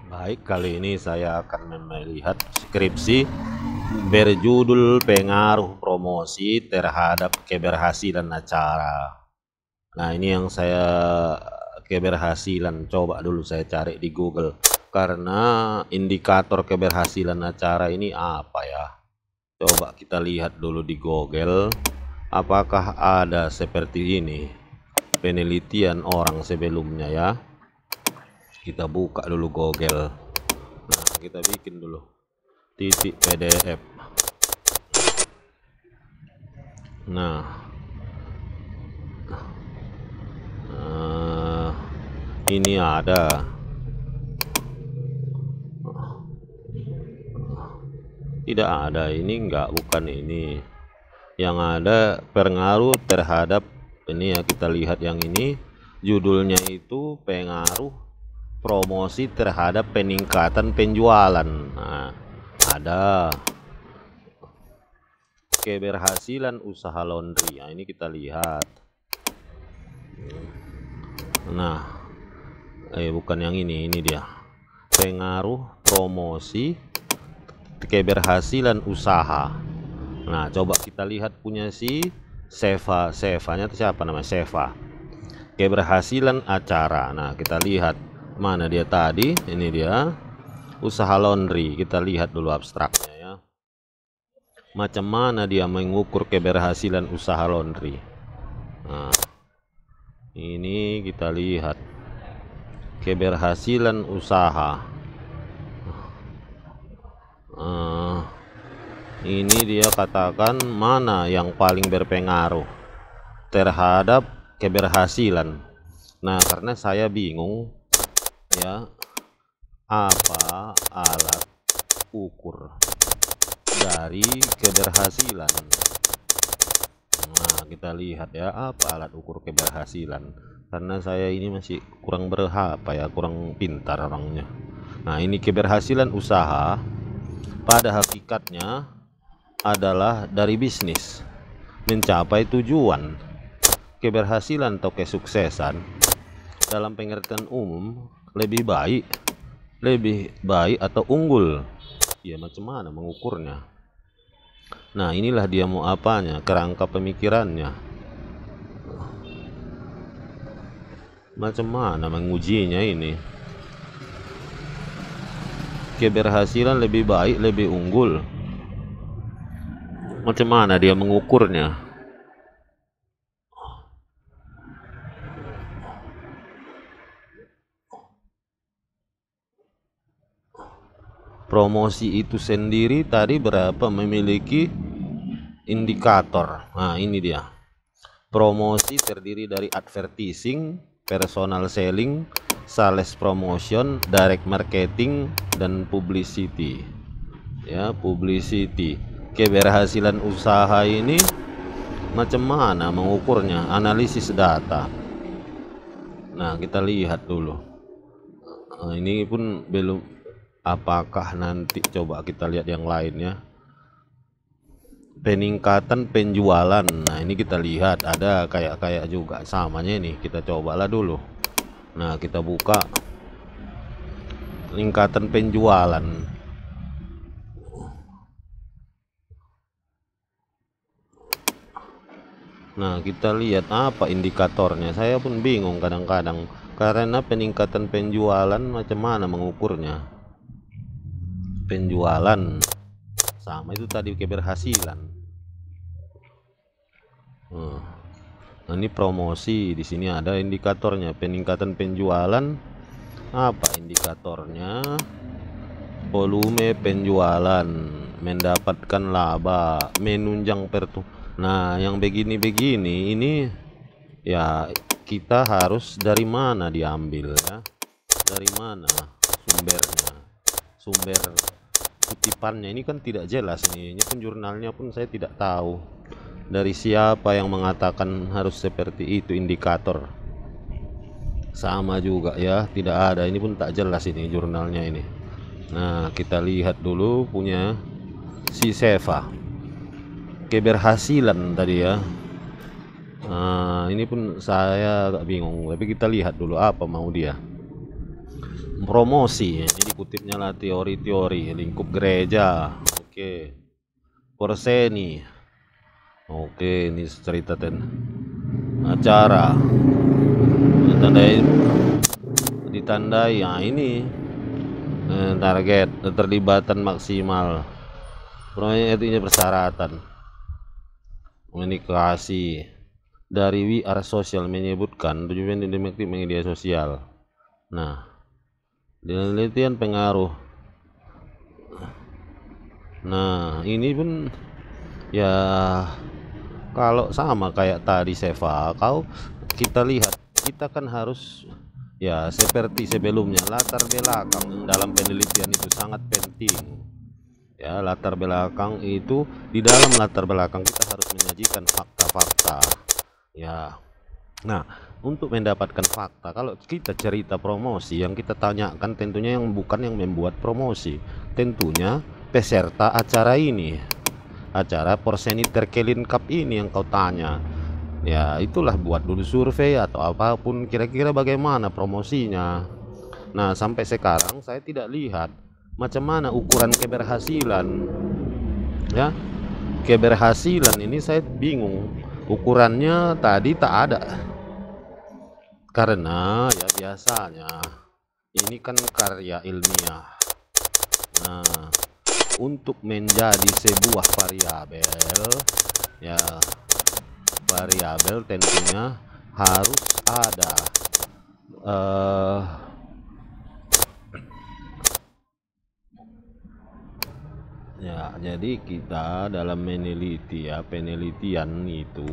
Baik, kali ini saya akan melihat skripsi berjudul pengaruh promosi terhadap keberhasilan acara. Nah, ini yang saya keberhasilan. Coba dulu saya cari di Google. Karena indikator keberhasilan acara ini apa ya? Coba kita lihat dulu di Google. Apakah ada seperti ini penelitian orang sebelumnya ya? Kita buka dulu Google. Nah, kita bikin dulu titik PDF. Nah, ini ada. Tidak ada, ini enggak, bukan ini. Yang ada pengaruh terhadap ini ya, kita lihat yang ini. Judulnya itu pengaruh promosi terhadap peningkatan penjualan. Nah, ada keberhasilan usaha laundry. Nah, ini kita lihat. Nah, bukan yang ini dia. Pengaruh promosi keberhasilan usaha. Nah, coba kita lihat punya si Seva. Sevanya itu siapa namanya? Seva. Keberhasilan acara. Nah, kita lihat mana dia tadi. Ini dia. Usaha laundry. Kita lihat dulu abstraknya ya. Macam mana dia mengukur keberhasilan usaha laundry. Nah, ini kita lihat keberhasilan usaha. Ini dia katakan mana yang paling berpengaruh terhadap keberhasilan. Nah, karena saya bingung ya, apa alat ukur dari keberhasilan. Nah, kita lihat ya, apa alat ukur keberhasilan. Karena saya ini masih kurang kurang pintar orangnya. Nah, ini keberhasilan usaha pada hakikatnya adalah dari bisnis mencapai tujuan. Keberhasilan atau kesuksesan dalam pengertian umum lebih baik atau unggul. Ya, macam mana mengukurnya? Nah, inilah dia mau apanya, kerangka pemikirannya. Macam mana mengujinya ini? Keberhasilan lebih baik, lebih unggul. Macam mana dia mengukurnya? Promosi itu sendiri tadi berapa memiliki indikator. Nah, ini dia. Promosi terdiri dari advertising, personal selling, sales promotion, direct marketing, dan publicity. Ya, publicity. Keberhasilan usaha ini macam mana mengukurnya? Analisis data. Nah, kita lihat dulu. Ini pun belum, apakah nanti coba kita lihat yang lainnya. Peningkatan penjualan. Nah, ini kita lihat ada kayak juga samanya ini. Kita cobalah dulu. Nah, kita buka peningkatan penjualan. Nah, kita lihat apa indikatornya. Saya pun bingung kadang-kadang karena peningkatan penjualan macam mana mengukurnya. Penjualan sama itu tadi keberhasilan. Nah, ini promosi, di sini ada indikatornya peningkatan penjualan. Apa indikatornya? Volume penjualan, mendapatkan laba, menunjang Nah, yang begini-begini ini ya kita harus dari mana diambil ya? Dari mana sumbernya? Sumber kutipannya ini kan tidak jelas ini. Ini pun jurnalnya pun saya tidak tahu dari siapa yang mengatakan harus seperti itu indikator. Sama juga ya, tidak ada. Ini pun tak jelas ini jurnalnya ini. Nah, kita lihat dulu punya si Seva. Keberhasilan tadi ya. Nah, ini pun saya agak bingung, tapi kita lihat dulu apa mau dia. promosi. Ini dikutipnya lah teori-teori lingkup gereja. Oke. Porseni. Oke, ini cerita acara. Ditandai. Nah, ini target keterlibatan maksimal. Proyeknya persyaratan. Komunikasi dari We Are Social menyebutkan tujuan dimiliki media sosial. Nah, penelitian pengaruh. Nah, ini pun ya kalau sama kayak tadi Seva, kita lihat, kita kan harus ya seperti sebelumnya, latar belakang dalam penelitian itu sangat penting. Ya, latar belakang itu, di dalam latar belakang kita harus menyajikan fakta-fakta. Ya. Nah, untuk mendapatkan fakta, kalau kita cerita promosi, yang kita tanyakan tentunya yang bukan yang membuat promosi, tentunya peserta acara ini, acara Porseni Terkelin Cup ini yang kau tanya. Ya, itulah buat dulu survei atau apapun, kira-kira bagaimana promosinya. Nah, sampai sekarang saya tidak lihat macam mana ukuran keberhasilan. Ya, keberhasilan ini saya bingung. Ukurannya tadi tak ada. Karena ya biasanya ini kan karya ilmiah. Nah, untuk menjadi sebuah variabel, ya variabel tentunya harus ada ya, jadi kita dalam meneliti ya, penelitian itu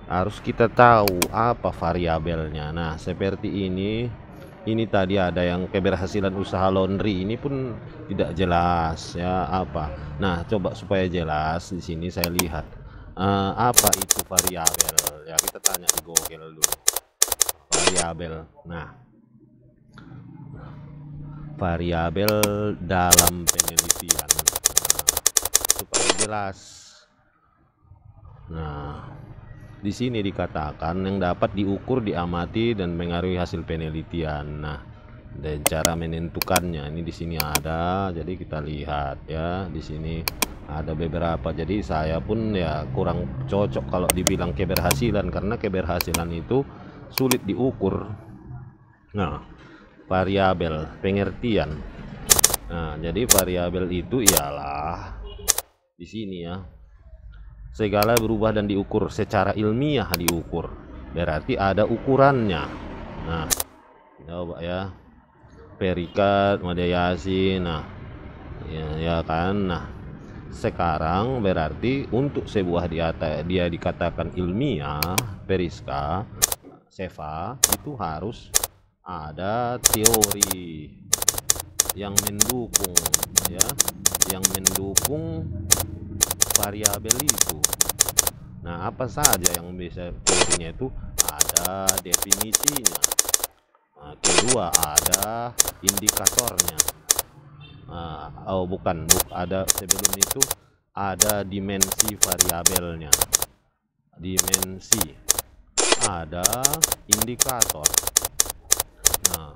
harus kita tahu apa variabelnya. Nah, seperti ini tadi ada yang keberhasilan usaha laundry, ini pun tidak jelas ya apa. Nah, coba supaya jelas di sini saya lihat apa itu variabel. Ya, kita tanya di Google dulu. Variabel. Nah, variabel dalam penelitian. Supaya jelas. Nah, di sini dikatakan yang dapat diukur, diamati dan mengaruhi hasil penelitian. Nah, dan cara menentukannya ini di sini ada. Jadi kita lihat ya, di sini ada beberapa. Jadi saya pun ya kurang cocok kalau dibilang keberhasilan, karena keberhasilan itu sulit diukur. Nah, variabel pengertian. Nah, jadi variabel itu ialah di sini ya, segala berubah dan diukur secara ilmiah, diukur berarti ada ukurannya. Nah, coba ya, Perikat, Madayasi. Nah, ya kan. Nah, sekarang berarti untuk sebuah dia dikatakan ilmiah, Periska, Seva, itu harus ada teori yang mendukung ya, yang mendukung variabel itu. Nah, apa saja yang bisa teorinya itu? Ada definisinya. Nah, kedua ada indikatornya. Bukan, ada sebelum itu ada dimensi variabelnya. Dimensi. Ada indikator. Nah,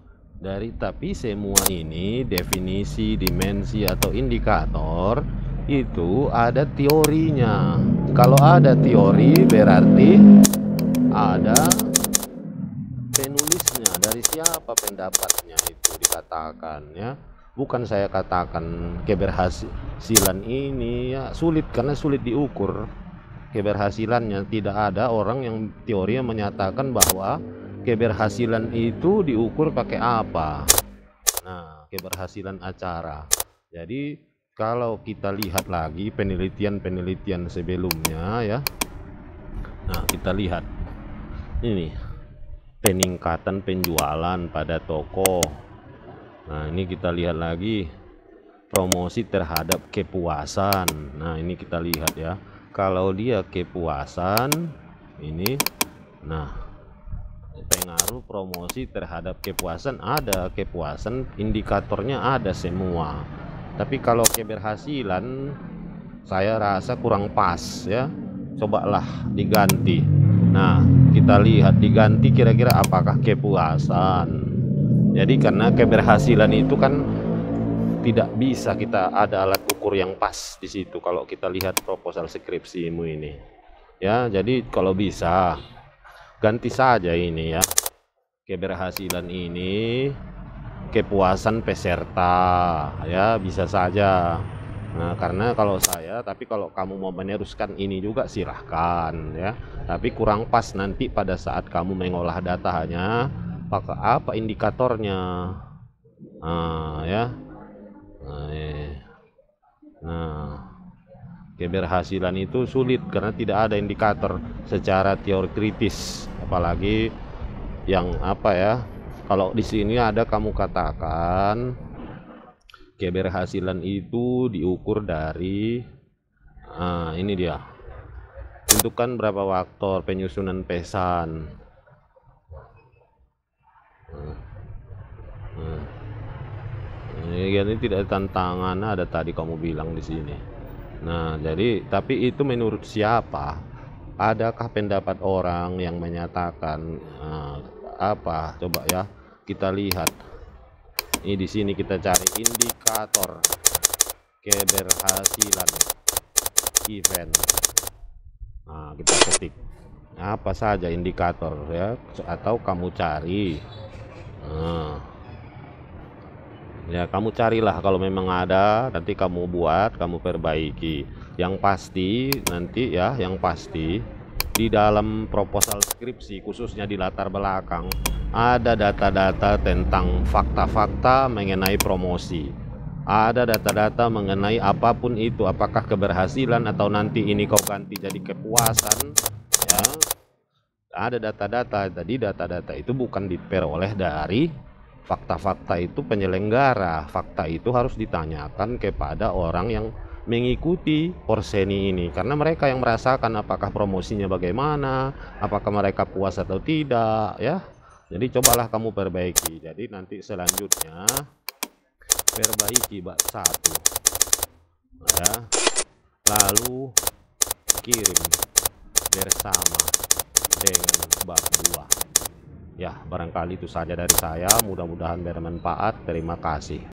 tapi semua ini definisi, dimensi atau indikator itu ada teorinya. Kalau ada teori berarti ada penulisnya, dari siapa pendapatnya itu dikatakan ya. Bukan saya katakan keberhasilan ini ya sulit, karena sulit diukur keberhasilannya. Tidak ada orang yang teori yang menyatakan bahwa keberhasilan itu diukur pakai apa. Nah, keberhasilan acara. Jadi kalau kita lihat lagi penelitian-penelitian sebelumnya ya. Nah, kita lihat ini peningkatan penjualan pada toko. Nah, ini kita lihat lagi promosi terhadap kepuasan. Nah, ini kita lihat ya, kalau dia kepuasan ini, nah pengaruh promosi terhadap kepuasan ada, kepuasan indikatornya ada semua. Tapi kalau keberhasilan saya rasa kurang pas ya, cobalah diganti. Nah, kita lihat diganti kira-kira apakah kepuasan. Jadi karena keberhasilan itu kan tidak bisa kita ada alat ukur yang pas di situ kalau kita lihat proposal skripsimu ini. Ya, jadi kalau bisa ganti saja ini ya. Keberhasilan ini kepuasan peserta ya, bisa saja. Nah, karena kalau saya, tapi kalau kamu mau meneruskan ini juga silahkan ya. Tapi kurang pas nanti pada saat kamu mengolah datanya, pakai apa indikatornya. Ya. Nah, keberhasilan itu sulit karena tidak ada indikator secara teori kritis, apalagi yang apa ya. Kalau di sini ada kamu katakan keberhasilan itu diukur dari ini dia. Tentukan berapa faktor penyusunan pesan. Ini tidak ada tantangan, ada tadi kamu bilang di sini. Nah, jadi tapi itu menurut siapa? Adakah pendapat orang yang menyatakan apa? Coba ya, kita lihat. Ini di sini kita cari indikator keberhasilan event. Nah, kita ketik apa saja indikator ya, atau kamu cari. Ya, kamu carilah kalau memang ada, nanti kamu buat, kamu perbaiki. Yang pasti nanti ya, yang pasti di dalam proposal skripsi khususnya di latar belakang ada data-data tentang fakta-fakta mengenai promosi. Ada data-data mengenai apapun itu, apakah keberhasilan atau nanti ini kau ganti jadi kepuasan ya. Ada data-data, tadi data-data itu bukan diperoleh dari fakta-fakta itu penyelenggara. Fakta itu harus ditanyakan kepada orang yang mengikuti Porseni ini, karena mereka yang merasakan apakah promosinya bagaimana, apakah mereka puas atau tidak ya. Jadi cobalah kamu perbaiki. Jadi nanti selanjutnya perbaiki bab 1 ya, lalu kirim bersama dengan bab 2 ya. Barangkali itu saja dari saya, mudah-mudahan bermanfaat. Terima kasih.